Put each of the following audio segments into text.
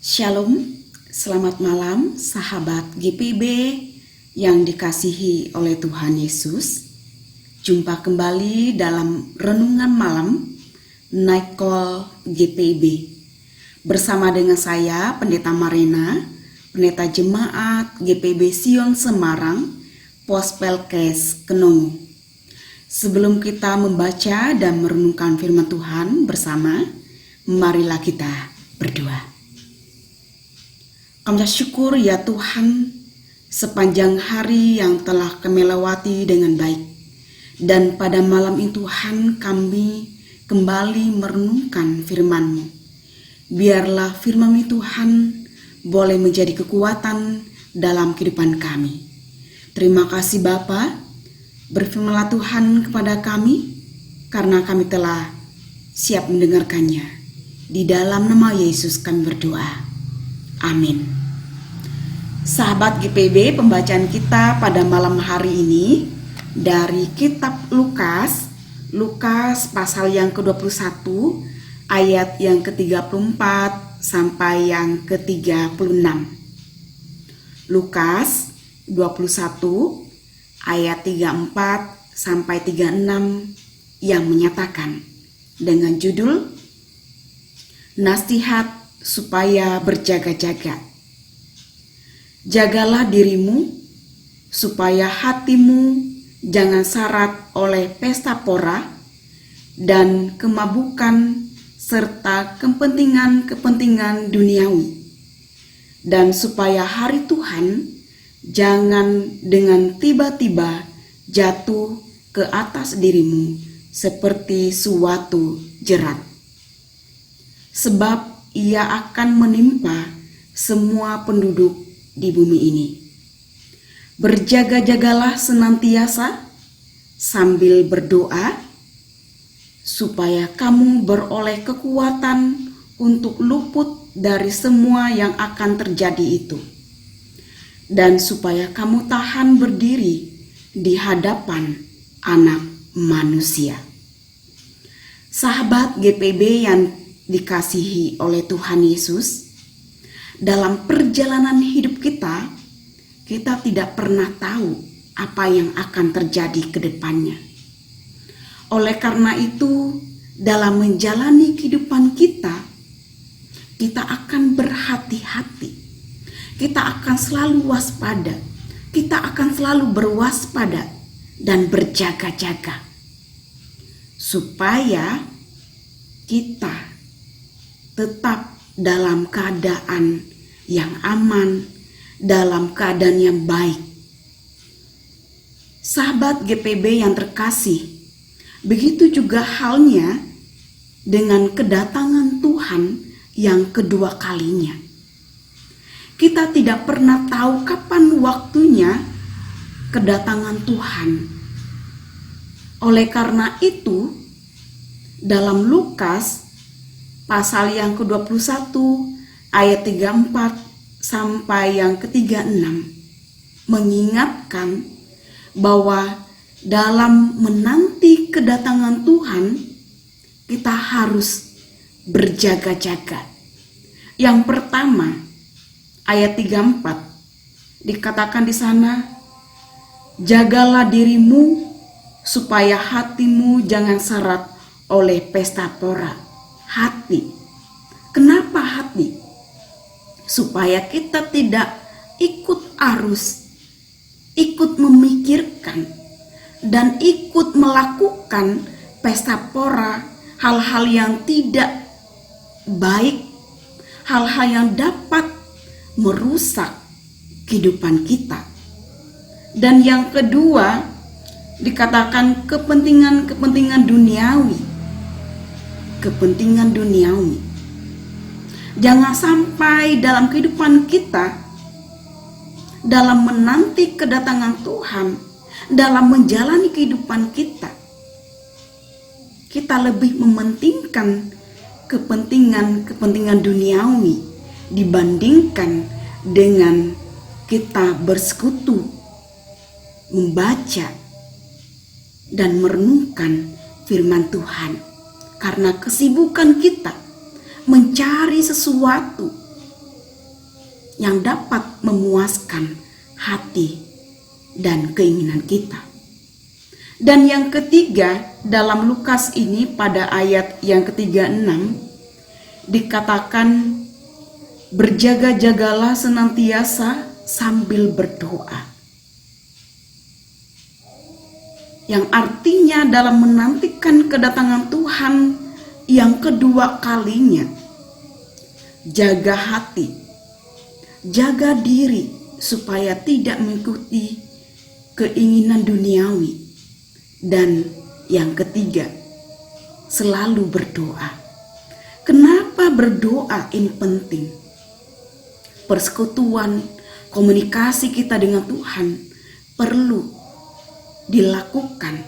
Shalom, selamat malam sahabat GPB yang dikasihi oleh Tuhan Yesus. Jumpa kembali dalam renungan malam Night Call GPB bersama dengan saya Pendeta Marina, Pendeta Jemaat GPB Sion Semarang, Pospelkes Kenongo. Sebelum kita membaca dan merenungkan firman Tuhan bersama, marilah kita berdoa. Kami syukur ya Tuhan, sepanjang hari yang telah kami lewati dengan baik. Dan pada malam ini Tuhan, kami kembali merenungkan firman-Mu. Biarlah firman-Mu Tuhan boleh menjadi kekuatan dalam kehidupan kami. Terima kasih Bapa, berfirmanlah Tuhan kepada kami, karena kami telah siap mendengarkannya. Di dalam nama Yesus kami berdoa. Amin. Sahabat GPB, pembacaan kita pada malam hari ini dari kitab Lukas pasal yang ke-21 ayat yang ke-34 sampai yang ke-36. Lukas 21 ayat 34 sampai 36 yang menyatakan dengan judul Nasihat supaya berjaga-jaga. Jagalah dirimu supaya hatimu jangan syarat oleh pesta pora dan kemabukan serta kepentingan-kepentingan duniawi, dan supaya hari Tuhan jangan dengan tiba-tiba jatuh ke atas dirimu seperti suatu jerat, sebab ia akan menimpa semua penduduk di bumi ini. Berjaga-jagalah senantiasa sambil berdoa, supaya kamu beroleh kekuatan untuk luput dari semua yang akan terjadi itu, dan supaya kamu tahan berdiri di hadapan Anak Manusia. Sahabat GPB yang dikasihi oleh Tuhan Yesus, dalam perjalanan hidup kita tidak pernah tahu apa yang akan terjadi ke depannya. Oleh karena itu, dalam menjalani kehidupan kita akan berhati-hati. Kita akan selalu waspada. Kita akan selalu berwaspada dan berjaga-jaga. Supaya kita tetap dalam keadaan yang aman, dalam keadaan yang baik. Sahabat GPB yang terkasih, begitu juga halnya dengan kedatangan Tuhan yang kedua kalinya. Kita tidak pernah tahu kapan waktunya kedatangan Tuhan. Oleh karena itu, dalam Lukas pasal yang ke-21 ayat 34 sampai yang ke-36 mengingatkan bahwa dalam menanti kedatangan Tuhan kita harus berjaga-jaga. Yang pertama, ayat 34 dikatakan di sana, jagalah dirimu supaya hatimu jangan syarat oleh pesta pora. Hati. Kenapa hati? Supaya kita tidak ikut arus, ikut memikirkan, dan ikut melakukan pesta pora, hal-hal yang tidak baik, hal-hal yang dapat merusak kehidupan kita. Dan yang kedua, dikatakan kepentingan duniawi. Kepentingan duniawi. Jangan sampai dalam kehidupan kita, dalam menanti kedatangan Tuhan, dalam menjalani kehidupan kita lebih mementingkan kepentingan duniawi dibandingkan dengan kita bersekutu, membaca dan merenungkan firman Tuhan. Karena kesibukan kita mencari sesuatu yang dapat memuaskan hati dan keinginan kita. Dan yang ketiga, dalam Lukas ini pada ayat yang ke-36 dikatakan, berjaga-jagalah senantiasa sambil berdoa. Yang artinya dalam menantikan kedatangan Tuhan yang kedua kalinya, jaga hati, jaga diri supaya tidak mengikuti keinginan duniawi. Dan yang ketiga, selalu berdoa. Kenapa berdoa ini penting? Persekutuan, komunikasi kita dengan Tuhan perlu dilakukan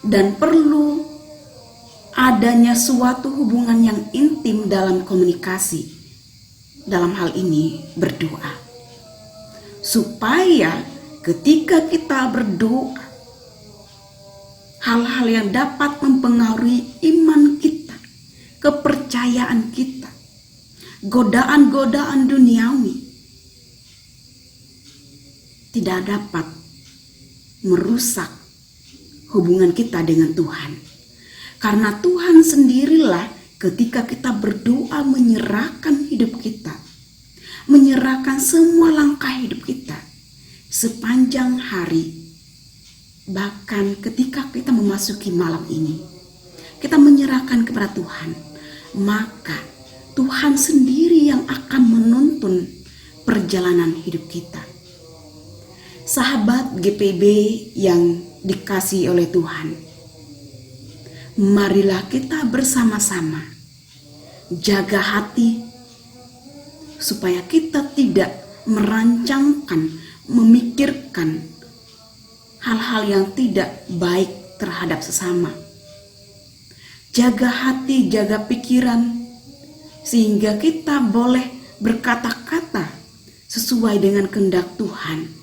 dan perlu adanya suatu hubungan yang intim dalam komunikasi. Dalam hal ini berdoa. Supaya ketika kita berdoa, hal-hal yang dapat mempengaruhi iman kita, kepercayaan kita, godaan-godaan duniawi tidak dapat merusak hubungan kita dengan Tuhan. Karena Tuhan sendirilah ketika kita berdoa menyerahkan hidup kita, menyerahkan semua langkah hidup kita sepanjang hari. Bahkan ketika kita memasuki malam ini, kita menyerahkan kepada Tuhan, maka Tuhan sendiri yang akan menuntun perjalanan hidup kita. Sahabat GPB yang dikasihi oleh Tuhan, marilah kita bersama-sama jaga hati supaya kita tidak merancangkan, memikirkan hal-hal yang tidak baik terhadap sesama. Jaga hati, jaga pikiran, sehingga kita boleh berkata-kata sesuai dengan kehendak Tuhan.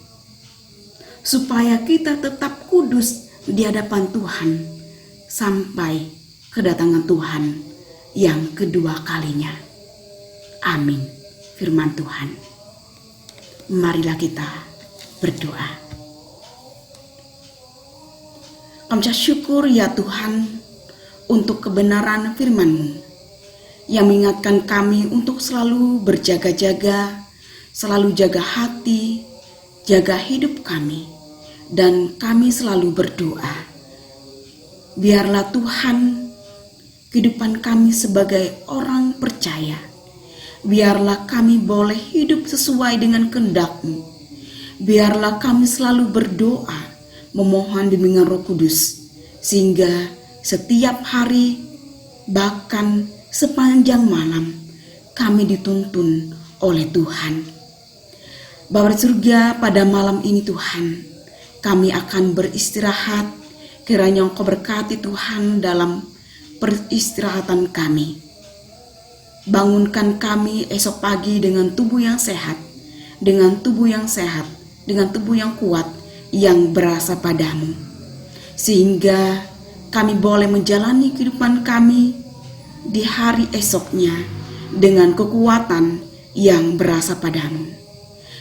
Supaya kita tetap kudus di hadapan Tuhan sampai kedatangan Tuhan yang kedua kalinya. Amin. Firman Tuhan. Marilah kita berdoa. Kami syukur ya Tuhan untuk kebenaran firman-Mu yang mengingatkan kami untuk selalu berjaga-jaga, selalu jaga hati, jaga hidup kami, dan kami selalu berdoa. Biarlah Tuhan kehidupan kami sebagai orang percaya, biarlah kami boleh hidup sesuai dengan kehendak-Mu. Biarlah kami selalu berdoa, memohon bimbingan Roh Kudus, sehingga setiap hari, bahkan sepanjang malam, kami dituntun oleh Tuhan. Bapa di surga, pada malam ini Tuhan, kami akan beristirahat. Kiranya Engkau berkati Tuhan dalam peristirahatan kami. Bangunkan kami esok pagi dengan tubuh yang sehat, dengan tubuh yang sehat, dengan tubuh yang kuat, yang berasa padamu, sehingga kami boleh menjalani kehidupan kami di hari esoknya dengan kekuatan yang berasa padamu.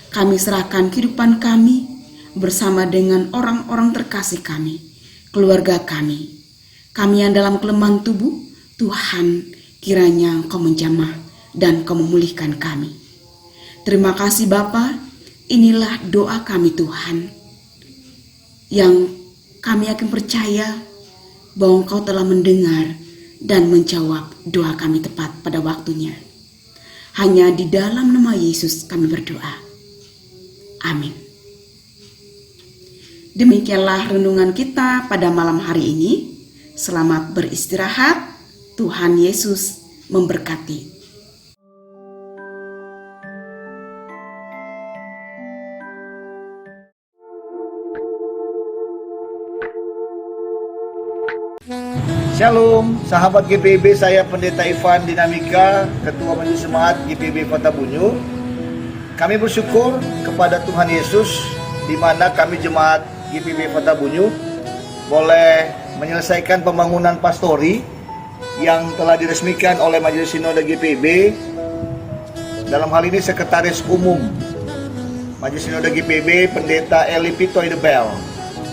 Kami serahkan kehidupan kami bersama dengan orang-orang terkasih kami, keluarga kami yang dalam kelemahan tubuh. Tuhan, kiranya Engkau menjamah dan Engkau memulihkan kami. Terima kasih Bapa, inilah doa kami Tuhan, yang kami yakin percaya bahwa Engkau telah mendengar dan menjawab doa kami tepat pada waktunya. Hanya di dalam nama Yesus kami berdoa. Amin. Demikianlah renungan kita pada malam hari ini. Selamat beristirahat. Tuhan Yesus memberkati. Shalom, sahabat GPB, saya Pendeta Ivan Dinamika, Ketua Majelis Jemaat GPB Kota Bunyu. Kami bersyukur kepada Tuhan Yesus, di mana kami Jemaat GPB Kota Bunyu boleh menyelesaikan pembangunan pastori yang telah diresmikan oleh Majelis Sinode GPB dalam hal ini Sekretaris Umum Majelis Sinode GPB Pendeta Eli Pitoy de Bel,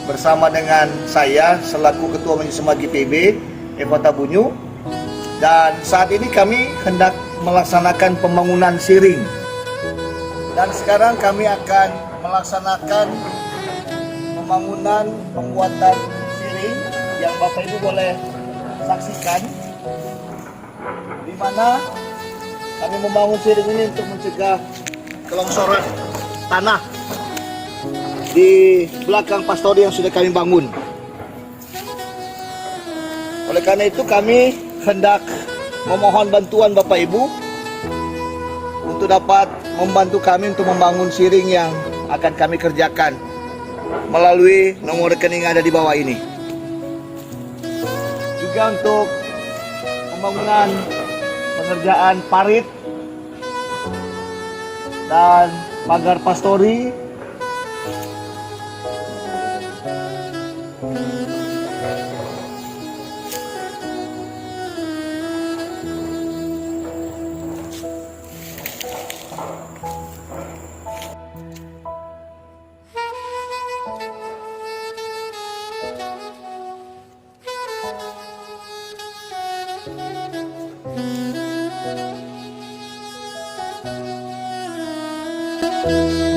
bersama dengan saya selaku Ketua Majelis Jemaat GPB Eva Tabunyu. Dan saat ini kami hendak melaksanakan pembangunan siring. Dan sekarang kami akan melaksanakan pembangunan pembuatan siring yang Bapak Ibu boleh saksikan, di mana kami membangun siring ini untuk mencegah kelongsoran tanah di belakang pastori yang sudah kami bangun. Oleh karena itu kami hendak memohon bantuan Bapak Ibu untuk dapat membantu kami untuk membangun siring yang akan kami kerjakan melalui nomor rekening yang ada di bawah ini. Juga untuk pembangunan pengerjaan parit dan pagar pastori, Thank you.